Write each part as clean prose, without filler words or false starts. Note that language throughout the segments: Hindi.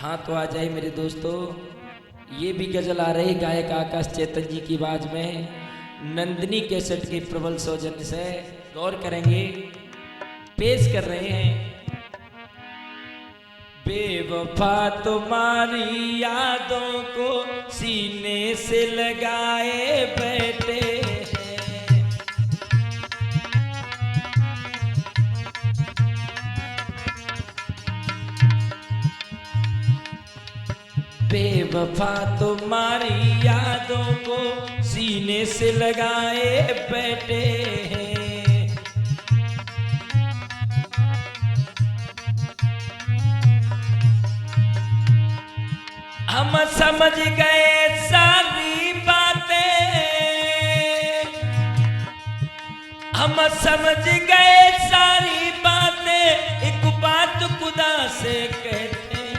हाँ तो आ जाए मेरे दोस्तों, ये भी गजल आ रही गायक आकाश चेतन जी की आवाज में नंदिनी कैसेट के प्रबल सौजन्य से। गौर करेंगे, पेश कर रहे हैं। बेवफा तुम्हारी यादों को सीने से लगाए बैठे हैं, बेवफा तुम्हारी यादों को सीने से लगाए बैठे हैं। हम समझ गए सारी बातें, हम समझ गए सारी बातें, एक बात खुदा से कहते हैं।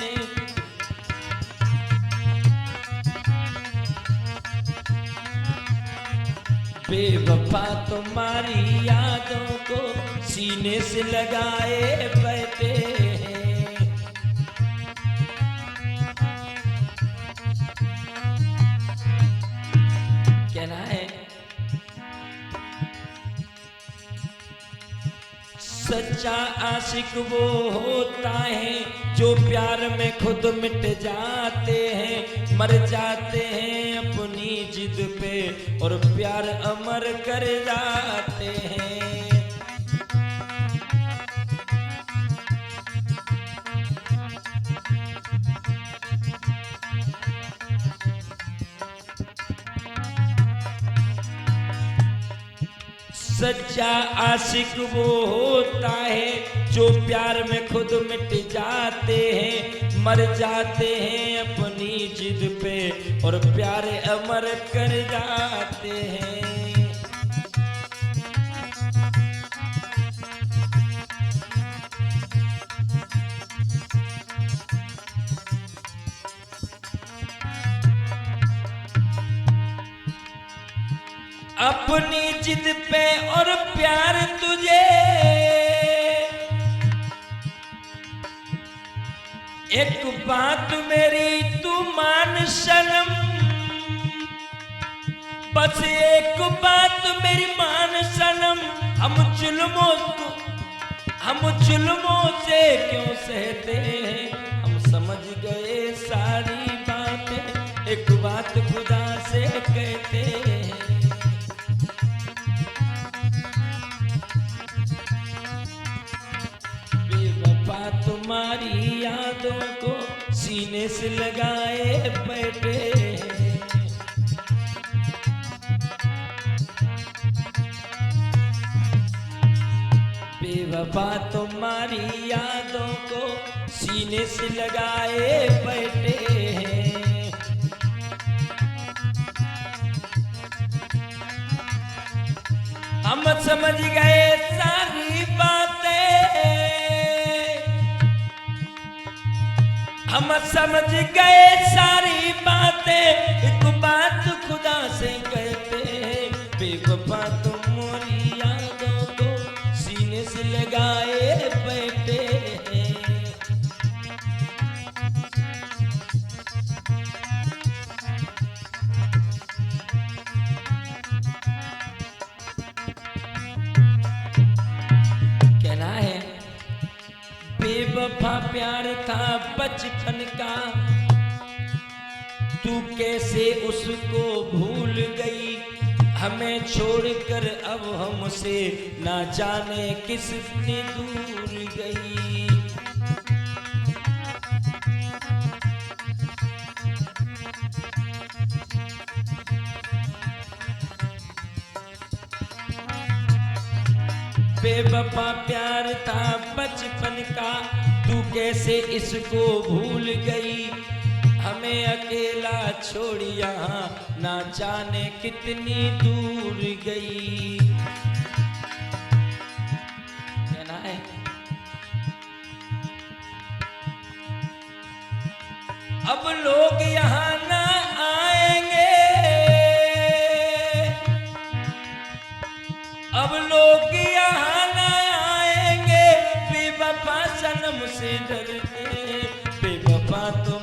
बेवफा तुम्हारी यादों को सीने से लगाए बैठे हैं। कहना है, सच्चा आशिक वो होता है जो प्यार में खुद मिट जाते हैं, मर जाते हैं अपनी जिद पे और प्यार अमर कर जाते हैं। सच्चा आशिक वो होता है जो प्यार में खुद मिट जाते हैं, मर जाते हैं अपनी जिद पे और प्यार अमर कर जाते हैं। अपनी जिद पे और प्यार तुझे एक बात मेरी तू मान सनम, बस एक बात मेरी मान सनम। हम जुल्मों से क्यों सहते हैं, हम समझ गए सारी बातें, एक बात खुदा से कहते हैं। तुम्हारी यादों को सीने से लगाए बैठे हैं। बेवफा तुम्हारी यादों को सीने से लगाए बैठे हैं। हम समझ गए सारी बातें, हम समझ गए सारी बातें, एक बात खुदा से कहते हैं। बेवफा तुम्हारी यादों को सीने से लगाए बैठे हैं। कहना है, बेवफा प्यार था बचपन का, तू कैसे उसको भूल गई, हमें छोड़कर अब हमसे ना जाने किसने दूर गई। बेवफा प्यार था बचपन का, तू कैसे इसको भूल गई, हमें अकेला छोड़ यहाँ ना जाने कितनी दूर गई। कहना है, अब लोग यहाँ ना आएंगे, अब लोग यहाँ ना आएंगे, बेवफा सनम से डरते, बेवफा तो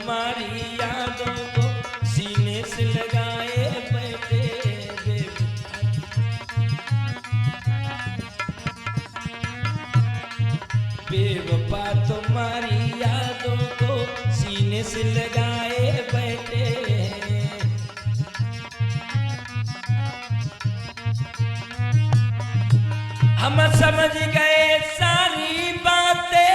बेवफा तुम्हारी यादों को सीने से लगाए बैठे हैं। हम समझ गए सारी बातें,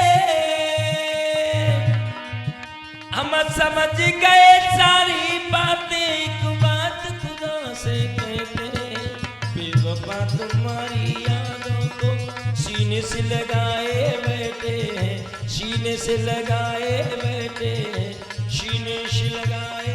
हम समझ गए सारी बातें, एक बात खुदा से कहते हैं, बेवफा तुम्हारी यादों को सीने से लगाए बैठे हैं, सीने से लगाए बैठे हैं, सीने से लगाए